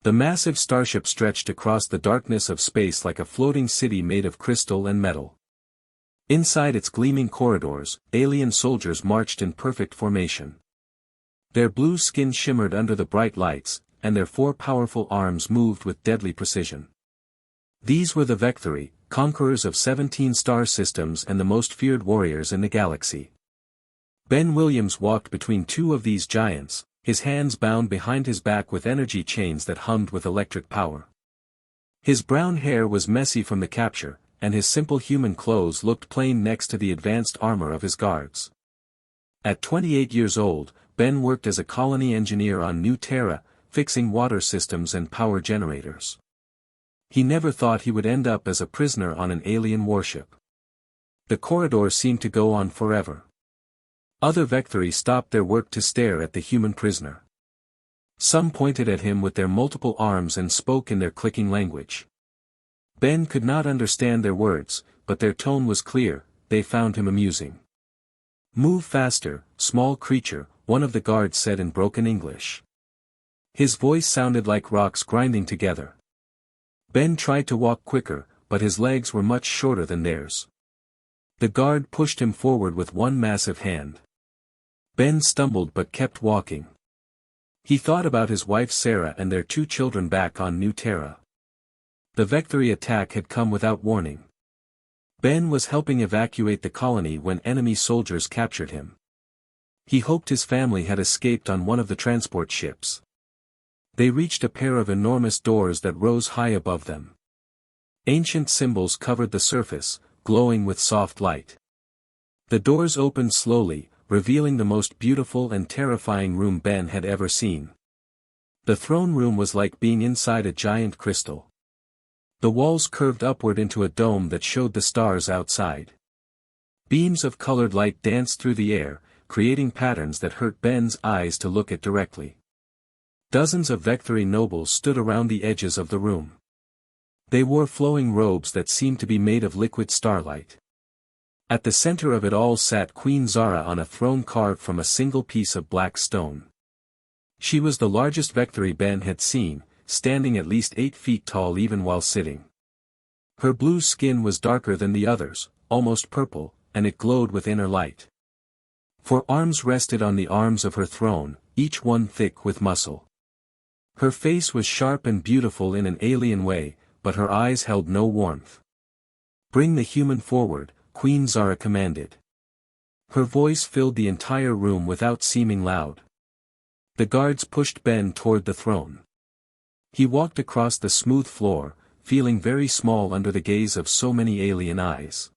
The massive starship stretched across the darkness of space like a floating city made of crystal and metal. Inside its gleaming corridors, alien soldiers marched in perfect formation. Their blue skin shimmered under the bright lights, and their 4 powerful arms moved with deadly precision. These were the Vecturi, conquerors of 17 star systems and the most feared warriors in the galaxy. Ben Williams walked between 2 of these giants, his hands bound behind his back with energy chains that hummed with electric power. His brown hair was messy from the capture, and his simple human clothes looked plain next to the advanced armor of his guards. At 28 years old, Ben worked as a colony engineer on New Terra, fixing water systems and power generators. He never thought he would end up as a prisoner on an alien warship. The corridor seemed to go on forever. Other Vecturi stopped their work to stare at the human prisoner. Some pointed at him with their multiple arms and spoke in their clicking language. Ben could not understand their words, but their tone was clear. They found him amusing. "Move faster, small creature," one of the guards said in broken English. His voice sounded like rocks grinding together. Ben tried to walk quicker, but his legs were much shorter than theirs. The guard pushed him forward with one massive hand. Ben stumbled but kept walking. He thought about his wife Zara and their 2 children back on New Terra. The Vecturi attack had come without warning. Ben was helping evacuate the colony when enemy soldiers captured him. He hoped his family had escaped on one of the transport ships. They reached a pair of enormous doors that rose high above them. Ancient symbols covered the surface, glowing with soft light. The doors opened slowly, revealing the most beautiful and terrifying room Ben had ever seen. The throne room was like being inside a giant crystal. The walls curved upward into a dome that showed the stars outside. Beams of colored light danced through the air, creating patterns that hurt Ben's eyes to look at directly. Dozens of Vecturi nobles stood around the edges of the room. They wore flowing robes that seemed to be made of liquid starlight. At the center of it all sat Queen Zara on a throne carved from a single piece of black stone. She was the largest Vecturi Ben had seen, standing at least 8 feet tall even while sitting. Her blue skin was darker than the others, almost purple, and it glowed with inner light. 4 arms rested on the arms of her throne, each one thick with muscle. Her face was sharp and beautiful in an alien way, but her eyes held no warmth. "Bring the human forward," Queen Zara commanded. Her voice filled the entire room without seeming loud. The guards pushed Ben toward the throne. He walked across the smooth floor, feeling very small under the gaze of so many alien eyes.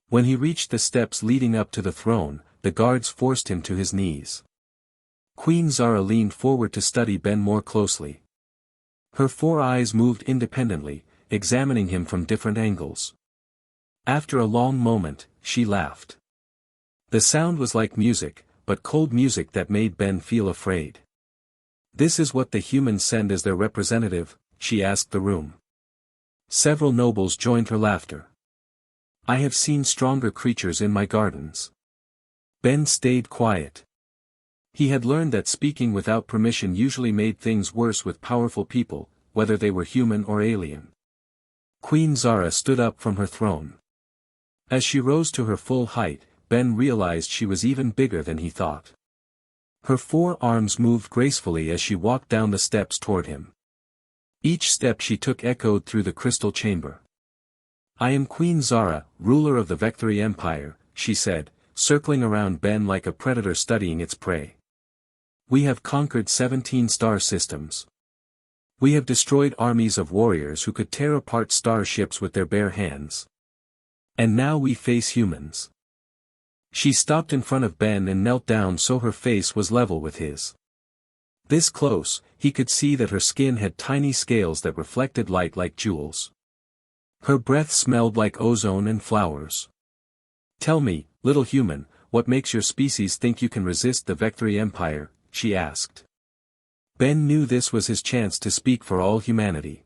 When he reached the steps leading up to the throne, the guards forced him to his knees. Queen Zara leaned forward to study Ben more closely. Her 4 eyes moved independently, examining him from different angles. After a long moment, she laughed. The sound was like music, but cold music that made Ben feel afraid. "This is what the humans send as their representative?" she asked the room. Several nobles joined her laughter. "I have seen stronger creatures in my gardens." Ben stayed quiet. He had learned that speaking without permission usually made things worse with powerful people, whether they were human or alien. Queen Zara stood up from her throne. As she rose to her full height, Ben realized she was even bigger than he thought. Her 4 arms moved gracefully as she walked down the steps toward him. Each step she took echoed through the crystal chamber. "I am Queen Zara, ruler of the Vecturi Empire," she said, circling around Ben like a predator studying its prey. "We have conquered 17 star systems. We have destroyed armies of warriors who could tear apart starships with their bare hands. And now we face humans." She stopped in front of Ben and knelt down so her face was level with his. This close, he could see that her skin had tiny scales that reflected light like jewels. Her breath smelled like ozone and flowers. "Tell me, little human, what makes your species think you can resist the Vecturi Empire?" she asked. Ben knew this was his chance to speak for all humanity.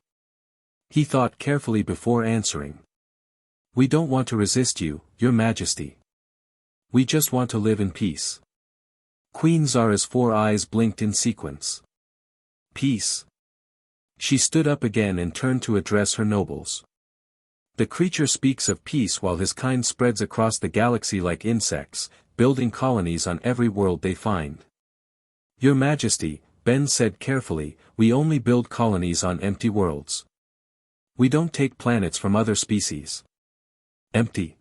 He thought carefully before answering. "We don't want to resist you, Your Majesty. We just want to live in peace." Queen Zara's 4 eyes blinked in sequence. "Peace? She stood up again and turned to address her nobles. The creature speaks of peace while his kind spreads across the galaxy like insects, building colonies on every world they find. Your Majesty, Ben said carefully, we only build colonies on empty worlds. We don't take planets from other species. Empty.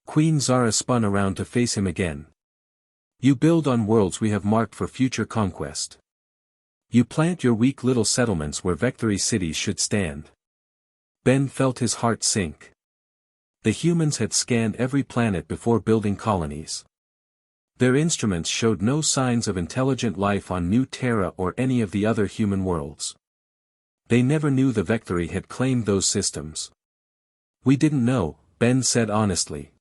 Queen Zara spun around to face him again. You build on worlds we have marked for future conquest. You plant your weak little settlements where Vectory cities should stand. Ben felt his heart sink. The humans had scanned every planet before building colonies. Their instruments showed no signs of intelligent life on New Terra or any of the other human worlds. They never knew the Vectory had claimed those systems. We didn't know, Ben said honestly.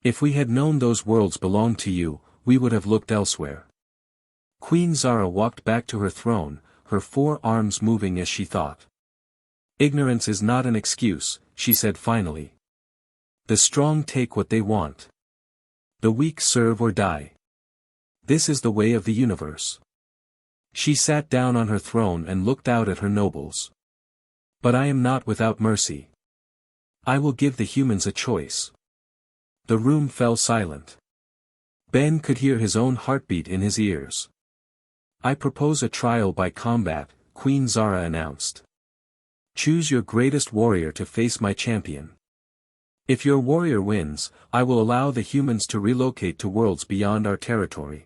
If we had known those worlds belonged to you, we would have looked elsewhere. Queen Zara walked back to her throne, her 4 arms moving as she thought. Ignorance is not an excuse, she said finally. The strong take what they want. The weak serve or die. This is the way of the universe. She sat down on her throne and looked out at her nobles. But I am not without mercy. I will give the humans a choice. The room fell silent. Ben could hear his own heartbeat in his ears. I propose a trial by combat, Queen Zara announced. Choose your greatest warrior to face my champion. If your warrior wins, I will allow the humans to relocate to worlds beyond our territory.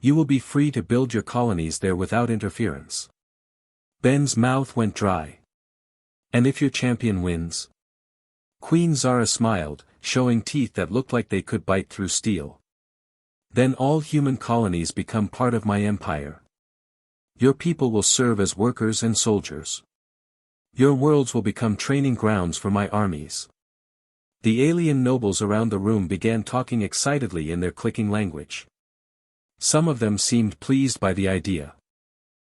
You will be free to build your colonies there without interference. Ben's mouth went dry. And if your champion wins? Queen Zara smiled, showing teeth that looked like they could bite through steel. Then all human colonies become part of my empire. Your people will serve as workers and soldiers. Your worlds will become training grounds for my armies. The alien nobles around the room began talking excitedly in their clicking language. Some of them seemed pleased by the idea.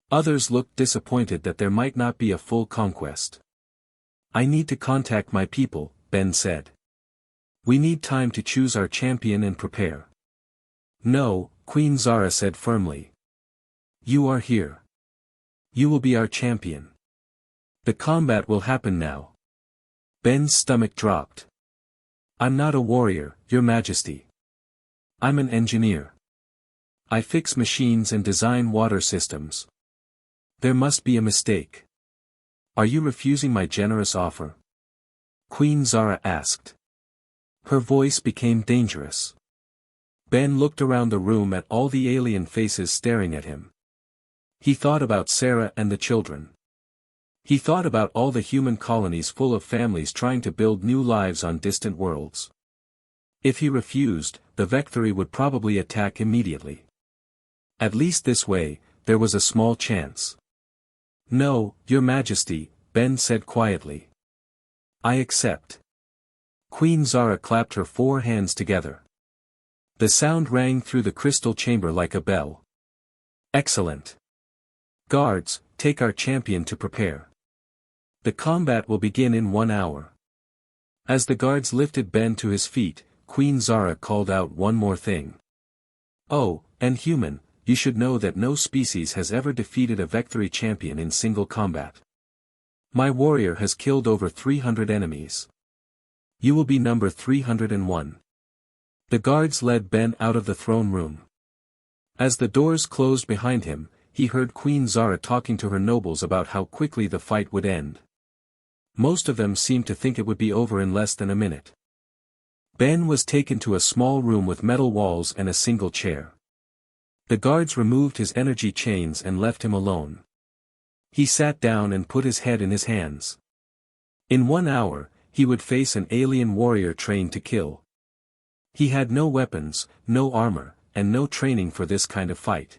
Others looked disappointed that there might not be a full conquest. I need to contact my people, Ben said. We need time to choose our champion and prepare. No, Queen Zara said firmly. You are here. You will be our champion. The combat will happen now. Ben's stomach dropped. I'm not a warrior, Your Majesty. I'm an engineer. I fix machines and design water systems. There must be a mistake. Are you refusing my generous offer? Queen Zara asked. Her voice became dangerous. Ben looked around the room at all the alien faces staring at him. He thought about Sarah and the children. He thought about all the human colonies full of families trying to build new lives on distant worlds. If he refused, the Vectory would probably attack immediately. At least this way, there was a small chance. No, Your Majesty, Ben said quietly. I accept. Queen Zara clapped her 4 hands together. The sound rang through the crystal chamber like a bell. Excellent. Guards, take our champion to prepare. The combat will begin in 1 hour. As the guards lifted Ben to his feet, Queen Zara called out one more thing. Oh, and human, you should know that no species has ever defeated a Vectory champion in single combat. My warrior has killed over 300 enemies. You will be number 301. The guards led Ben out of the throne room. As the doors closed behind him, he heard Queen Zara talking to her nobles about how quickly the fight would end. Most of them seemed to think it would be over in less than a minute. Ben was taken to a small room with metal walls and a single chair. The guards removed his energy chains and left him alone. He sat down and put his head in his hands. In 1 hour, he would face an alien warrior trained to kill. He had no weapons, no armor, and no training for this kind of fight.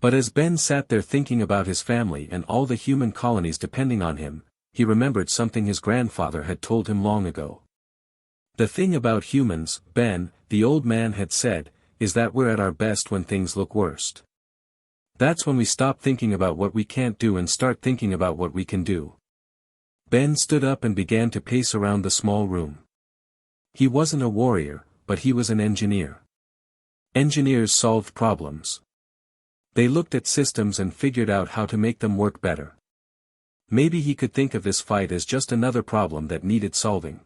But as Ben sat there thinking about his family and all the human colonies depending on him, he remembered something his grandfather had told him long ago. The thing about humans, Ben, the old man had said, is that we're at our best when things look worst. That's when we stop thinking about what we can't do and start thinking about what we can do. Ben stood up and began to pace around the small room. He wasn't a warrior, but he was an engineer. Engineers solved problems. They looked at systems and figured out how to make them work better. Maybe he could think of this fight as just another problem that needed solving.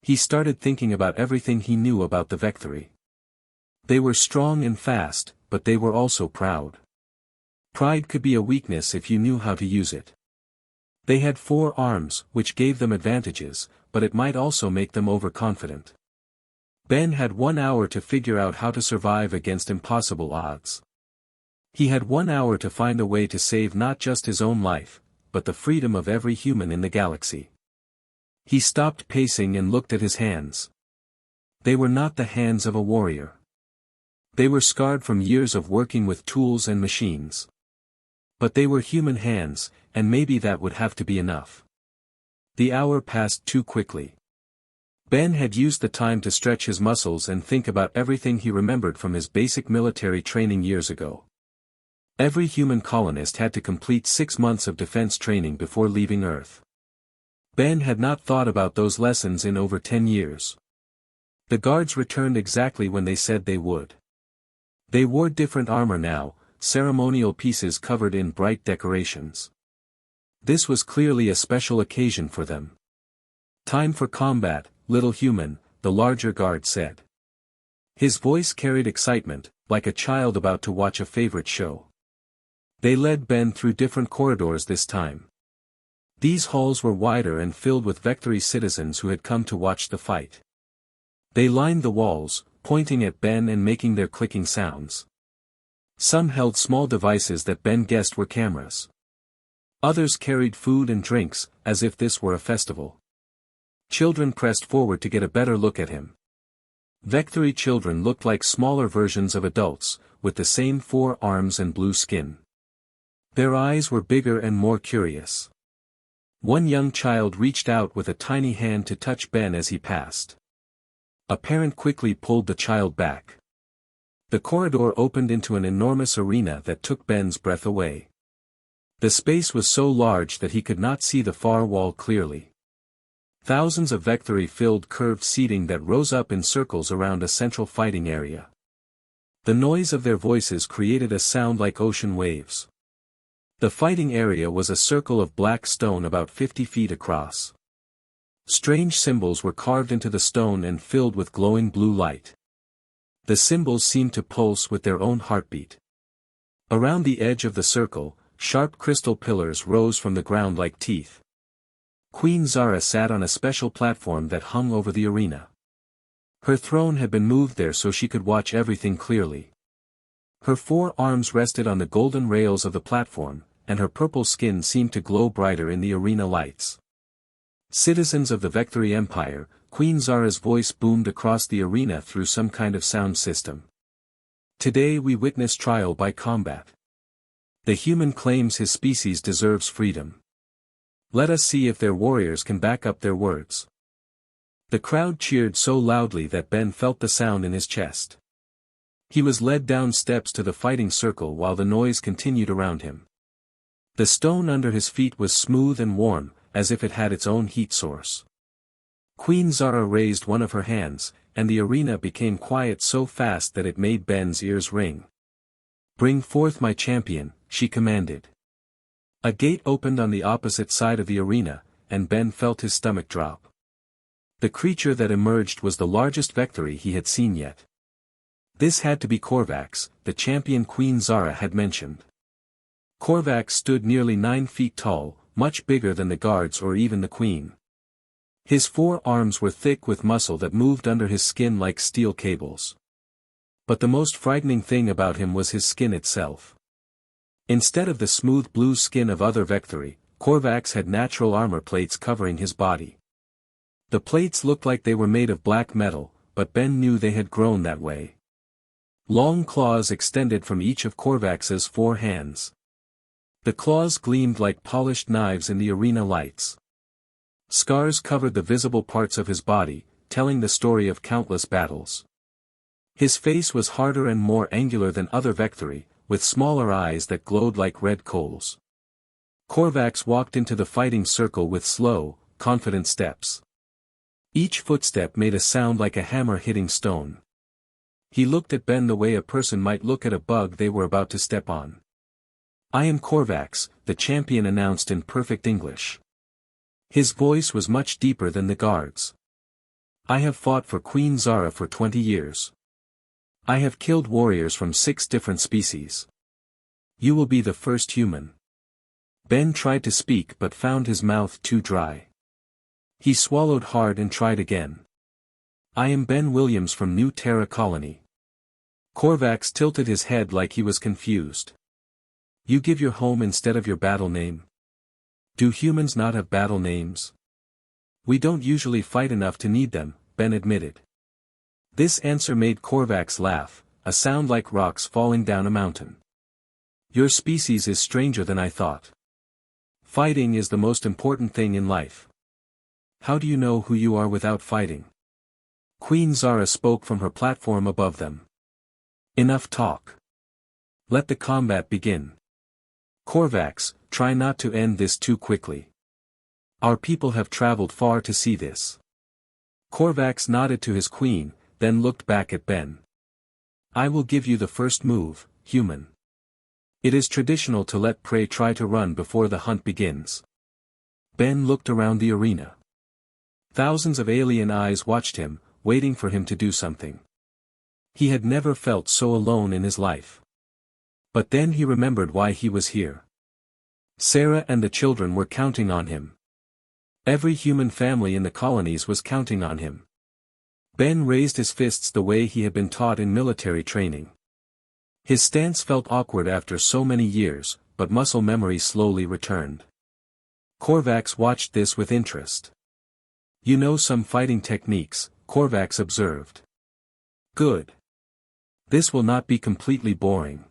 He started thinking about everything he knew about the Vecturi. They were strong and fast, but they were also proud. Pride could be a weakness if you knew how to use it. They had 4 arms, which gave them advantages, but it might also make them overconfident. Ben had 1 hour to figure out how to survive against impossible odds. He had 1 hour to find a way to save not just his own life, but the freedom of every human in the galaxy. He stopped pacing and looked at his hands. They were not the hands of a warrior. They were scarred from years of working with tools and machines. But they were human hands, and maybe that would have to be enough. The hour passed too quickly. Ben had used the time to stretch his muscles and think about everything he remembered from his basic military training years ago. Every human colonist had to complete 6 months of defense training before leaving Earth. Ben had not thought about those lessons in over 10 years. The guards returned exactly when they said they would. They wore different armor now, ceremonial pieces covered in bright decorations. This was clearly a special occasion for them. "Time for combat, little human," the larger guard said. His voice carried excitement, like a child about to watch a favorite show. They led Ben through different corridors this time. These halls were wider and filled with Vecturi citizens who had come to watch the fight. They lined the walls, pointing at Ben and making their clicking sounds. Some held small devices that Ben guessed were cameras. Others carried food and drinks, as if this were a festival. Children pressed forward to get a better look at him. Vecturi children looked like smaller versions of adults, with the same 4 arms and blue skin. Their eyes were bigger and more curious. One young child reached out with a tiny hand to touch Ben as he passed. A parent quickly pulled the child back. The corridor opened into an enormous arena that took Ben's breath away. The space was so large that he could not see the far wall clearly. Thousands of Vecturi filled curved seating that rose up in circles around a central fighting area. The noise of their voices created a sound like ocean waves. The fighting area was a circle of black stone about 50 feet across. Strange symbols were carved into the stone and filled with glowing blue light. The symbols seemed to pulse with their own heartbeat. Around the edge of the circle, sharp crystal pillars rose from the ground like teeth. Queen Zara sat on a special platform that hung over the arena. Her throne had been moved there so she could watch everything clearly. Her 4 arms rested on the golden rails of the platform, and her purple skin seemed to glow brighter in the arena lights. Citizens of the Vecturi Empire, Queen Zara's voice boomed across the arena through some kind of sound system. Today we witness trial by combat. The human claims his species deserves freedom. Let us see if their warriors can back up their words. The crowd cheered so loudly that Ben felt the sound in his chest. He was led down steps to the fighting circle while the noise continued around him. The stone under his feet was smooth and warm, as if it had its own heat source. Queen Zara raised one of her hands, and the arena became quiet so fast that it made Ben's ears ring. "Bring forth my champion," she commanded. A gate opened on the opposite side of the arena, and Ben felt his stomach drop. The creature that emerged was the largest Vecturi he had seen yet. This had to be Korvax, the champion Queen Zara had mentioned. Korvax stood nearly 9 feet tall, much bigger than the guards or even the queen. His 4 arms were thick with muscle that moved under his skin like steel cables. But the most frightening thing about him was his skin itself. Instead of the smooth blue skin of other Vecturi, Korvax had natural armor plates covering his body. The plates looked like they were made of black metal, but Ben knew they had grown that way. Long claws extended from each of Korvax's 4 hands. The claws gleamed like polished knives in the arena lights. Scars covered the visible parts of his body, telling the story of countless battles. His face was harder and more angular than other Vecturi, with smaller eyes that glowed like red coals. Korvax walked into the fighting circle with slow, confident steps. Each footstep made a sound like a hammer hitting stone. He looked at Ben the way a person might look at a bug they were about to step on. "I am Korvax," the champion announced in perfect English. His voice was much deeper than the guards. "I have fought for Queen Zara for 20 years. I have killed warriors from 6 different species. You will be the first human." Ben tried to speak but found his mouth too dry. He swallowed hard and tried again. "I am Ben Williams from New Terra Colony." Korvax tilted his head like he was confused. "You give your home instead of your battle name? Do humans not have battle names?" "We don't usually fight enough to need them," Ben admitted. This answer made Korvax laugh, a sound like rocks falling down a mountain. "Your species is stranger than I thought. Fighting is the most important thing in life. How do you know who you are without fighting?" Queen Zara spoke from her platform above them. "Enough talk. Let the combat begin. Korvax, try not to end this too quickly. Our people have traveled far to see this." Korvax nodded to his queen, then looked back at Ben. "I will give you the first move, human. It is traditional to let prey try to run before the hunt begins." Ben looked around the arena. Thousands of alien eyes watched him, waiting for him to do something. He had never felt so alone in his life. But then he remembered why he was here. Sarah and the children were counting on him. Every human family in the colonies was counting on him. Ben raised his fists the way he had been taught in military training. His stance felt awkward after so many years, but muscle memory slowly returned. Korvax watched this with interest. "You know some fighting techniques," Korvax observed. "Good. This will not be completely boring."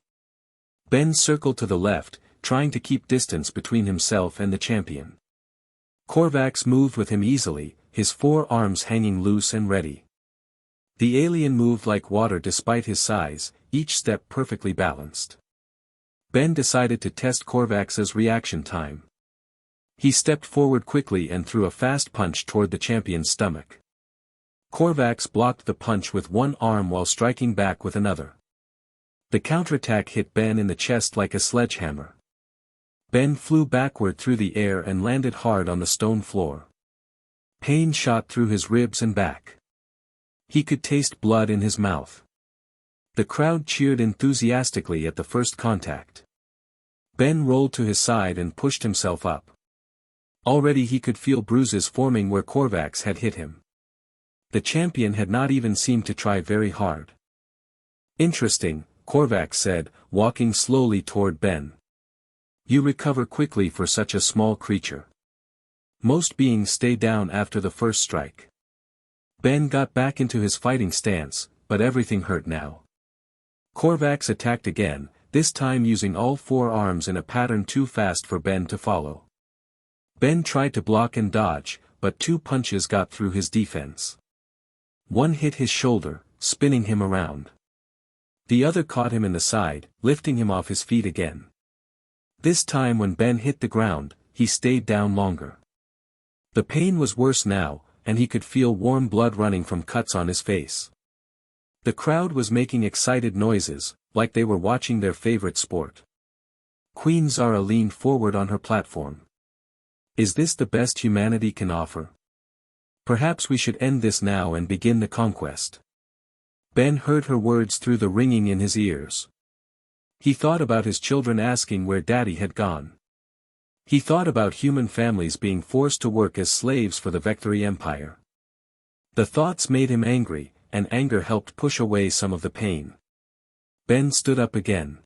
Ben circled to the left, trying to keep distance between himself and the champion. Korvax moved with him easily, his 4 arms hanging loose and ready. The alien moved like water despite his size, each step perfectly balanced. Ben decided to test Korvax's reaction time. He stepped forward quickly and threw a fast punch toward the champion's stomach. Korvax blocked the punch with one arm while striking back with another. The counterattack hit Ben in the chest like a sledgehammer. Ben flew backward through the air and landed hard on the stone floor. Pain shot through his ribs and back. He could taste blood in his mouth. The crowd cheered enthusiastically at the first contact. Ben rolled to his side and pushed himself up. Already he could feel bruises forming where Korvax had hit him. The champion had not even seemed to try very hard. "Interesting," Korvax said, walking slowly toward Ben. "You recover quickly for such a small creature. Most beings stay down after the first strike." Ben got back into his fighting stance, but everything hurt now. Korvax attacked again, this time using all 4 arms in a pattern too fast for Ben to follow. Ben tried to block and dodge, but 2 punches got through his defense. One hit his shoulder, spinning him around. The other caught him in the side, lifting him off his feet again. This time when Ben hit the ground, he stayed down longer. The pain was worse now, and he could feel warm blood running from cuts on his face. The crowd was making excited noises, like they were watching their favorite sport. Queen Zara leaned forward on her platform. "Is this the best humanity can offer? Perhaps we should end this now and begin the conquest." Ben heard her words through the ringing in his ears. He thought about his children asking where Daddy had gone. He thought about human families being forced to work as slaves for the Vectory Empire. The thoughts made him angry, and anger helped push away some of the pain. Ben stood up again.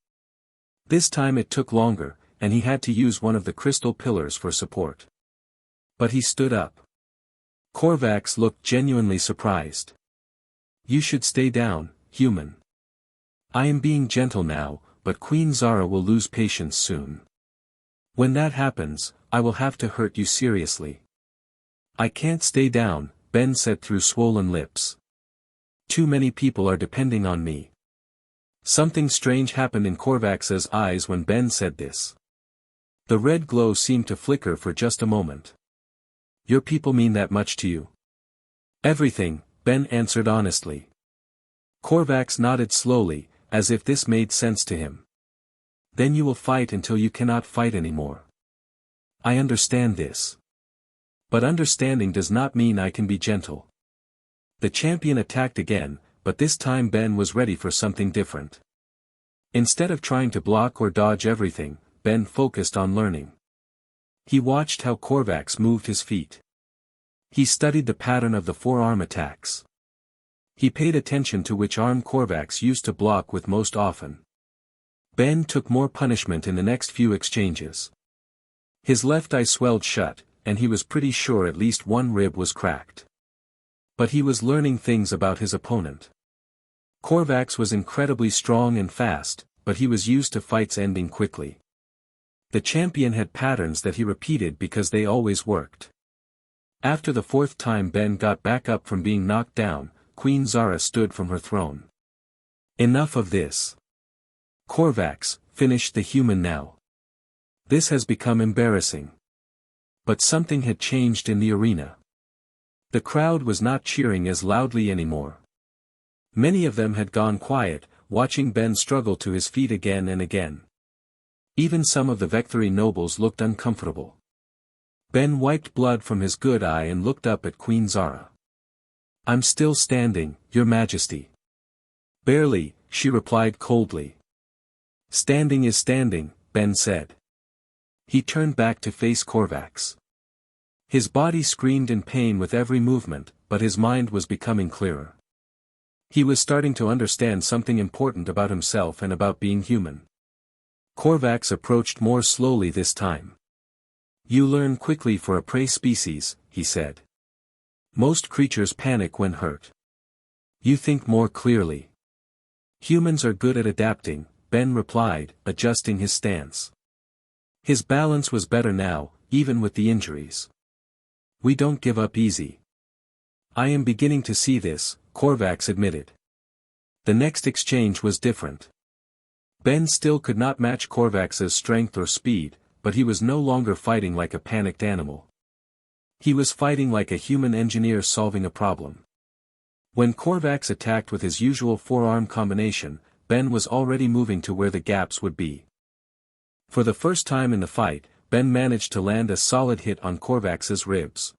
This time it took longer, and he had to use one of the crystal pillars for support. But he stood up. Korvax looked genuinely surprised. "You should stay down, human. I am being gentle now, but Queen Zara will lose patience soon. When that happens, I will have to hurt you seriously." "I can't stay down," Ben said through swollen lips. "Too many people are depending on me." Something strange happened in Korvax's eyes when Ben said this. The red glow seemed to flicker for just a moment. "Your people mean that much to you?" "Everything," Ben answered honestly. Korvax nodded slowly, as if this made sense to him. Then you will fight until you cannot fight anymore. I understand this. But understanding does not mean I can be gentle. The champion attacked again, but this time Ben was ready for something different. Instead of trying to block or dodge everything, Ben focused on learning. He watched how Korvax moved his feet. He studied the pattern of the forearm attacks. He paid attention to which arm Korvax used to block with most often. Ben took more punishment in the next few exchanges. His left eye swelled shut, and he was pretty sure at least one rib was cracked. But he was learning things about his opponent. Korvax was incredibly strong and fast, but he was used to fights ending quickly. The champion had patterns that he repeated because they always worked. After the fourth time Ben got back up from being knocked down, Queen Zara stood from her throne. Enough of this. Korvax, finish the human now. This has become embarrassing. But something had changed in the arena. The crowd was not cheering as loudly anymore. Many of them had gone quiet, watching Ben struggle to his feet again and again. Even some of the Vecthory nobles looked uncomfortable. Ben wiped blood from his good eye and looked up at Queen Zara. I'm still standing, Your Majesty. Barely, she replied coldly. Standing is standing, Ben said. He turned back to face Korvax. His body screamed in pain with every movement, but his mind was becoming clearer. He was starting to understand something important about himself and about being human. Korvax approached more slowly this time. You learn quickly for a prey species, he said. Most creatures panic when hurt. You think more clearly. Humans are good at adapting, Ben replied, adjusting his stance. His balance was better now, even with the injuries. We don't give up easy. I am beginning to see this, Korvax admitted. The next exchange was different. Ben still could not match Korvax's strength or speed, but he was no longer fighting like a panicked animal. He was fighting like a human engineer solving a problem. When Korvax attacked with his usual forearm combination, Ben was already moving to where the gaps would be. For the first time in the fight, Ben managed to land a solid hit on Korvax's ribs.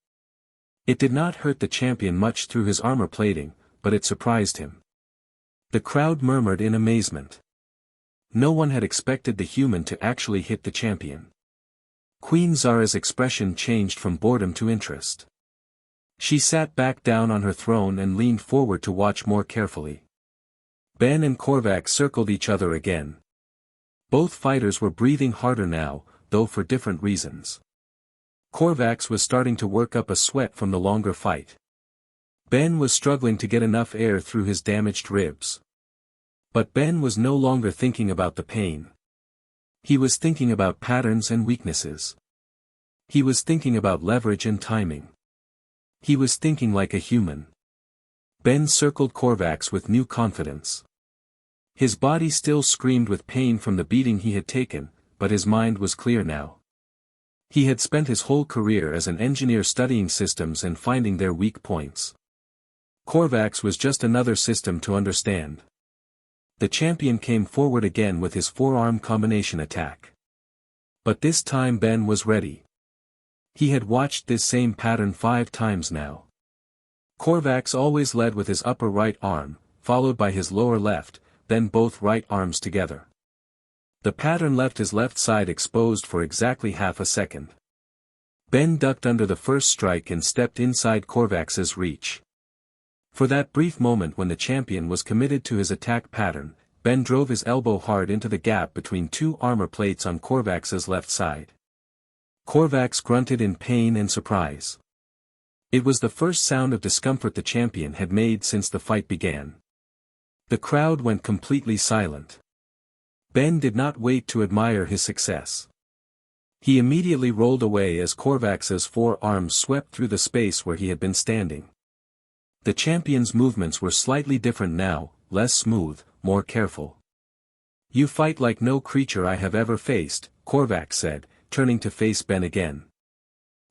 It did not hurt the champion much through his armor plating, but it surprised him. The crowd murmured in amazement. No one had expected the human to actually hit the champion. Queen Zara's expression changed from boredom to interest. She sat back down on her throne and leaned forward to watch more carefully. Ben and Korvax circled each other again. Both fighters were breathing harder now, though for different reasons. Korvax was starting to work up a sweat from the longer fight. Ben was struggling to get enough air through his damaged ribs. But Ben was no longer thinking about the pain. He was thinking about patterns and weaknesses. He was thinking about leverage and timing. He was thinking like a human. Ben circled Korvax with new confidence. His body still screamed with pain from the beating he had taken, but his mind was clear now. He had spent his whole career as an engineer studying systems and finding their weak points. Korvax was just another system to understand. The champion came forward again with his forearm combination attack. But this time Ben was ready. He had watched this same pattern 5 times now. Korvax always led with his upper right arm, followed by his lower left, then both right arms together. The pattern left his left side exposed for exactly half a second. Ben ducked under the first strike and stepped inside Korvax's reach. For that brief moment when the champion was committed to his attack pattern, Ben drove his elbow hard into the gap between 2 armor plates on Korvax's left side. Korvax grunted in pain and surprise. It was the first sound of discomfort the champion had made since the fight began. The crowd went completely silent. Ben did not wait to admire his success. He immediately rolled away as Korvax's 4 arms swept through the space where he had been standing. The champion's movements were slightly different now, less smooth, more careful. You fight like no creature I have ever faced, Korvax said, turning to face Ben again.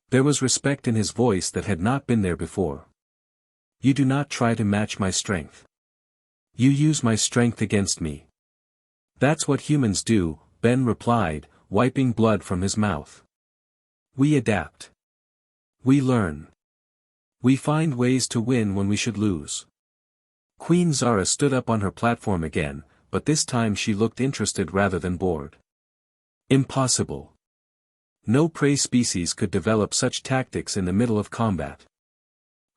There was respect in his voice that had not been there before. You do not try to match my strength. You use my strength against me. That's what humans do, Ben replied, wiping blood from his mouth. We adapt. We learn. We find ways to win when we should lose. Queen Zara stood up on her platform again, but this time she looked interested rather than bored. Impossible. No prey species could develop such tactics in the middle of combat.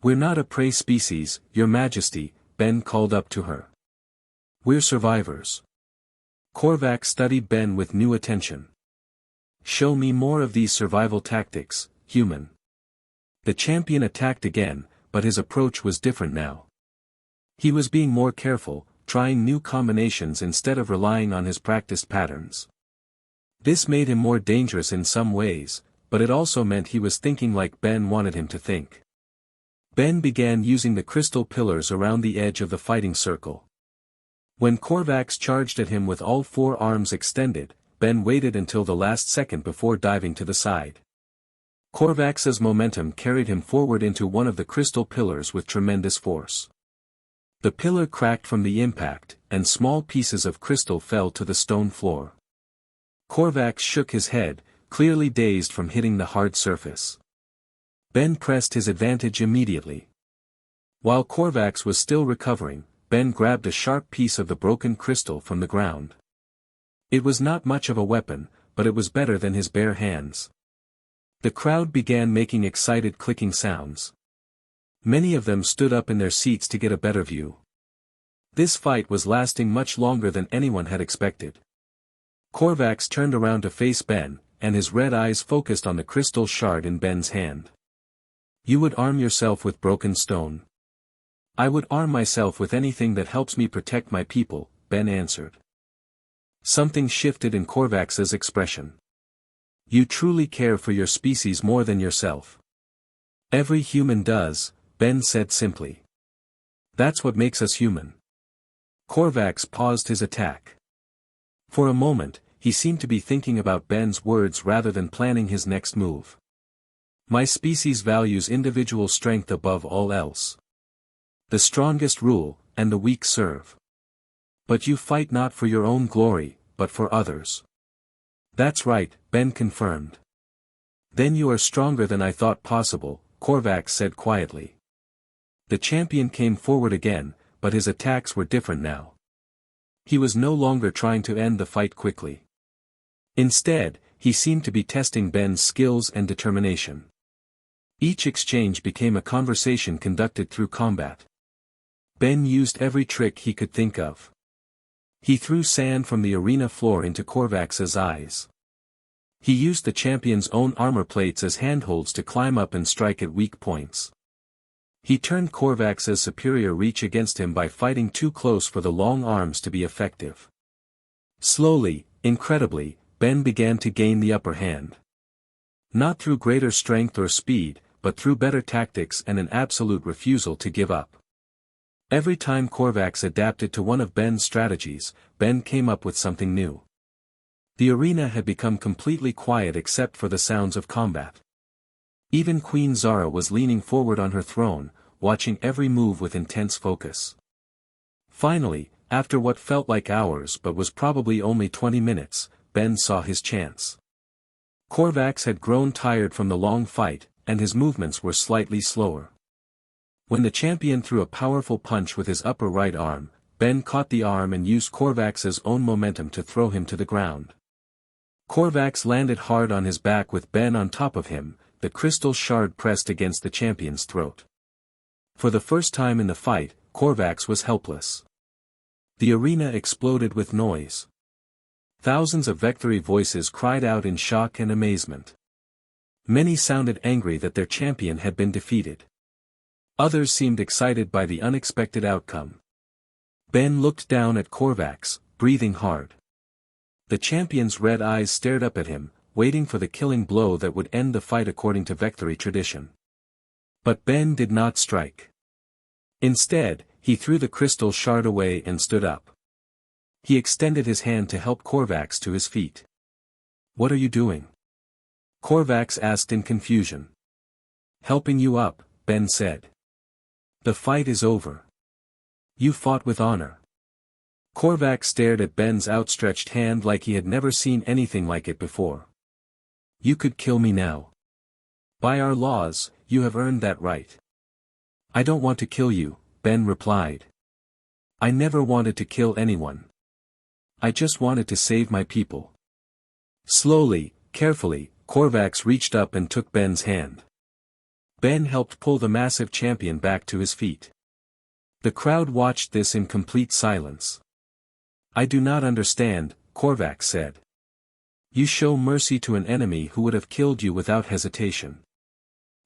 We're not a prey species, Your Majesty, Ben called up to her. We're survivors. Korvac studied Ben with new attention. Show me more of these survival tactics, human. The champion attacked again, but his approach was different now. He was being more careful, trying new combinations instead of relying on his practiced patterns. This made him more dangerous in some ways, but it also meant he was thinking like Ben wanted him to think. Ben began using the crystal pillars around the edge of the fighting circle. When Korvac charged at him with all four arms extended, Ben waited until the last second before diving to the side. Korvac's momentum carried him forward into one of the crystal pillars with tremendous force. The pillar cracked from the impact, and small pieces of crystal fell to the stone floor. Korvac shook his head, clearly dazed from hitting the hard surface. Ben pressed his advantage immediately. While Korvac was still recovering, Ben grabbed a sharp piece of the broken crystal from the ground. It was not much of a weapon, but it was better than his bare hands. The crowd began making excited clicking sounds. Many of them stood up in their seats to get a better view. This fight was lasting much longer than anyone had expected. Korvac turned around to face Ben, and his red eyes focused on the crystal shard in Ben's hand. You would arm yourself with broken stone. I would arm myself with anything that helps me protect my people, Ben answered. Something shifted in Korvac's expression. You truly care for your species more than yourself. Every human does, Ben said simply. That's what makes us human. Korvac paused his attack. For a moment, he seemed to be thinking about Ben's words rather than planning his next move. My species values individual strength above all else. The strongest rule, and the weak serve. But you fight not for your own glory, but for others. That's right, Ben confirmed. Then you are stronger than I thought possible, Korvac said quietly. The champion came forward again, but his attacks were different now. He was no longer trying to end the fight quickly. Instead, he seemed to be testing Ben's skills and determination. Each exchange became a conversation conducted through combat. Ben used every trick he could think of. He threw sand from the arena floor into Korvac's eyes. He used the champion's own armor plates as handholds to climb up and strike at weak points. He turned Korvac's superior reach against him by fighting too close for the long arms to be effective. Slowly, incredibly, Ben began to gain the upper hand. Not through greater strength or speed, but through better tactics and an absolute refusal to give up. Every time Korvac adapted to one of Ben's strategies, Ben came up with something new. The arena had become completely quiet except for the sounds of combat. Even Queen Zara was leaning forward on her throne, watching every move with intense focus. Finally, after what felt like hours but was probably only 20 minutes, Ben saw his chance. Korvac had grown tired from the long fight, and his movements were slightly slower. When the champion threw a powerful punch with his upper right arm, Ben caught the arm and used Korvac's own momentum to throw him to the ground. Korvac landed hard on his back with Ben on top of him, the crystal shard pressed against the champion's throat. For the first time in the fight, Korvac was helpless. The arena exploded with noise. Thousands of Vectory voices cried out in shock and amazement. Many sounded angry that their champion had been defeated. Others seemed excited by the unexpected outcome. Ben looked down at Korvac, breathing hard. The champion's red eyes stared up at him, waiting for the killing blow that would end the fight according to Vectory tradition. But Ben did not strike. Instead, he threw the crystal shard away and stood up. He extended his hand to help Korvac to his feet. What are you doing? Korvac asked in confusion. Helping you up, Ben said. The fight is over. You fought with honor. Korvac stared at Ben's outstretched hand like he had never seen anything like it before. You could kill me now. By our laws, you have earned that right. I don't want to kill you, Ben replied. I never wanted to kill anyone. I just wanted to save my people. Slowly, carefully, Korvac reached up and took Ben's hand. Ben helped pull the massive champion back to his feet. The crowd watched this in complete silence. I do not understand, Korvac said. You show mercy to an enemy who would have killed you without hesitation.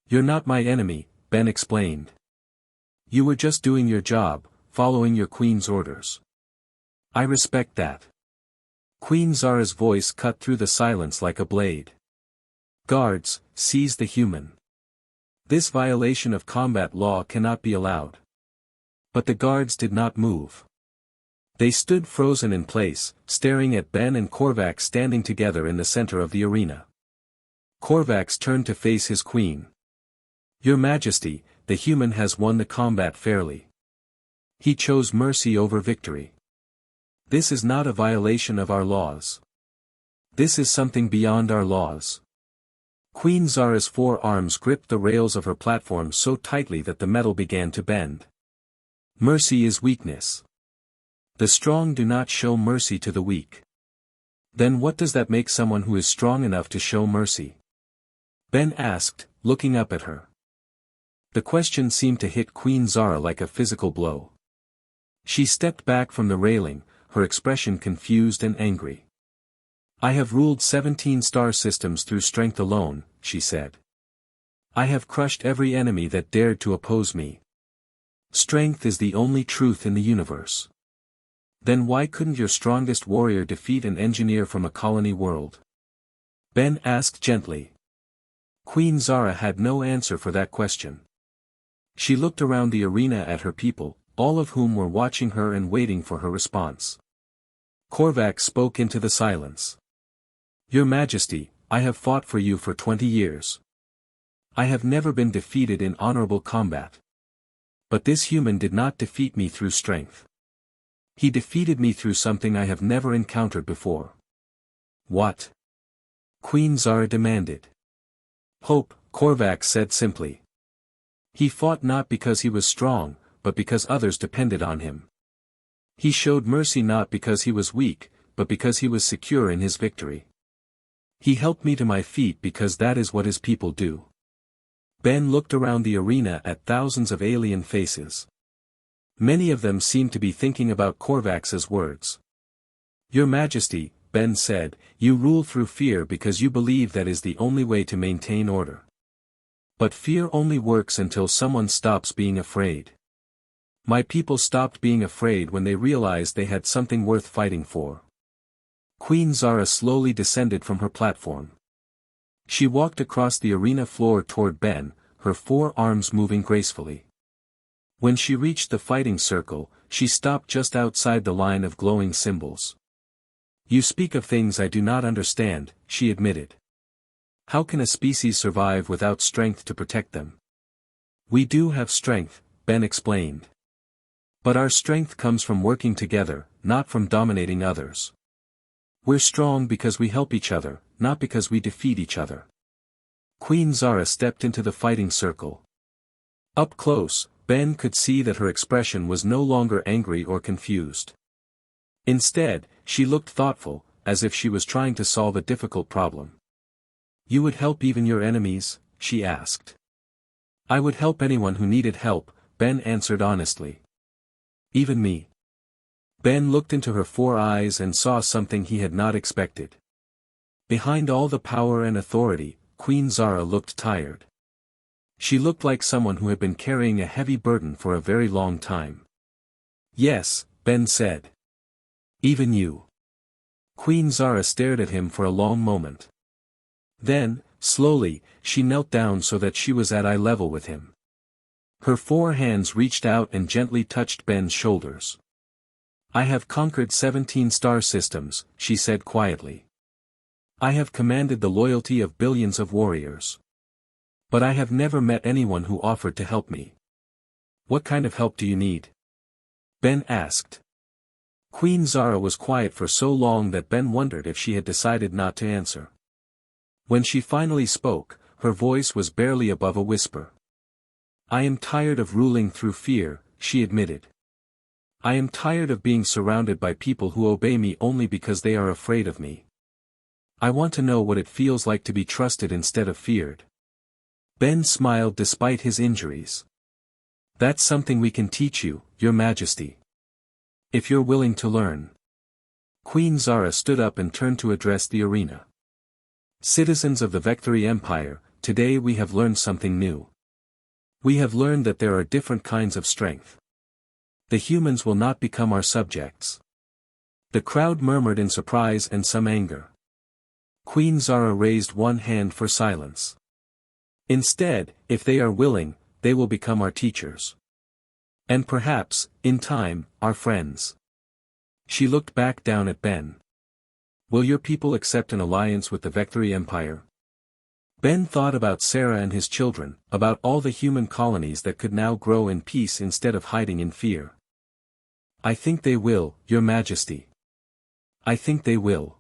You're not my enemy, Ben explained. You were just doing your job, following your queen's orders. I respect that. Queen Zara's voice cut through the silence like a blade. Guards, seize the human. This violation of combat law cannot be allowed. But the guards did not move. They stood frozen in place, staring at Ben and Korvac standing together in the center of the arena. Korvac turned to face his queen. Your Majesty, the human has won the combat fairly. He chose mercy over victory. This is not a violation of our laws. This is something beyond our laws. Queen Zara's forearms gripped the rails of her platform so tightly that the metal began to bend. Mercy is weakness. The strong do not show mercy to the weak. Then what does that make someone who is strong enough to show mercy? Ben asked, looking up at her. The question seemed to hit Queen Zara like a physical blow. She stepped back from the railing, her expression confused and angry. I have ruled 17 star systems through strength alone, she said. I have crushed every enemy that dared to oppose me. Strength is the only truth in the universe. Then why couldn't your strongest warrior defeat an engineer from a colony world? Ben asked gently. Queen Zara had no answer for that question. She looked around the arena at her people, all of whom were watching her and waiting for her response. Korvac spoke into the silence. Your Majesty, I have fought for you for 20 years. I have never been defeated in honorable combat. But this human did not defeat me through strength. He defeated me through something I have never encountered before. What? Queen Zara demanded. Hope, Korvac said simply. He fought not because he was strong, but because others depended on him. He showed mercy not because he was weak, but because he was secure in his victory. He helped me to my feet because that is what his people do. Ben looked around the arena at thousands of alien faces. Many of them seemed to be thinking about Korvac's words. Your Majesty, Ben said, you rule through fear because you believe that is the only way to maintain order. But fear only works until someone stops being afraid. My people stopped being afraid when they realized they had something worth fighting for. Queen Zara slowly descended from her platform. She walked across the arena floor toward Ben, her forearms moving gracefully. When she reached the fighting circle, she stopped just outside the line of glowing symbols. You speak of things I do not understand, she admitted. How can a species survive without strength to protect them? We do have strength, Ben explained. But our strength comes from working together, not from dominating others. We're strong because we help each other, not because we defeat each other. Queen Zara stepped into the fighting circle. Up close, Ben could see that her expression was no longer angry or confused. Instead, she looked thoughtful, as if she was trying to solve a difficult problem. You would help even your enemies? She asked. I would help anyone who needed help, Ben answered honestly. Even me. Ben looked into her 4 eyes and saw something he had not expected. Behind all the power and authority, Queen Zara looked tired. She looked like someone who had been carrying a heavy burden for a very long time. Yes, Ben said. Even you. Queen Zara stared at him for a long moment. Then, slowly, she knelt down so that she was at eye level with him. Her 4 hands reached out and gently touched Ben's shoulders. I have conquered 17 star systems, she said quietly. I have commanded the loyalty of billions of warriors. But I have never met anyone who offered to help me. What kind of help do you need? Ben asked. Queen Zara was quiet for so long that Ben wondered if she had decided not to answer. When she finally spoke, her voice was barely above a whisper. "I am tired of ruling through fear," she admitted. "I am tired of being surrounded by people who obey me only because they are afraid of me. I want to know what it feels like to be trusted instead of feared." Ben smiled despite his injuries. "That's something we can teach you, Your Majesty. If you're willing to learn." Queen Zara stood up and turned to address the arena. "Citizens of the Vectory Empire, today we have learned something new. We have learned that there are different kinds of strength. The humans will not become our subjects." The crowd murmured in surprise and some anger. Queen Zara raised one hand for silence. "Instead, if they are willing, they will become our teachers. And perhaps, in time, our friends." She looked back down at Ben. "Will your people accept an alliance with the Vectory Empire?" Ben thought about Sarah and his children, about all the human colonies that could now grow in peace instead of hiding in fear. "I think they will, Your Majesty. I think they will."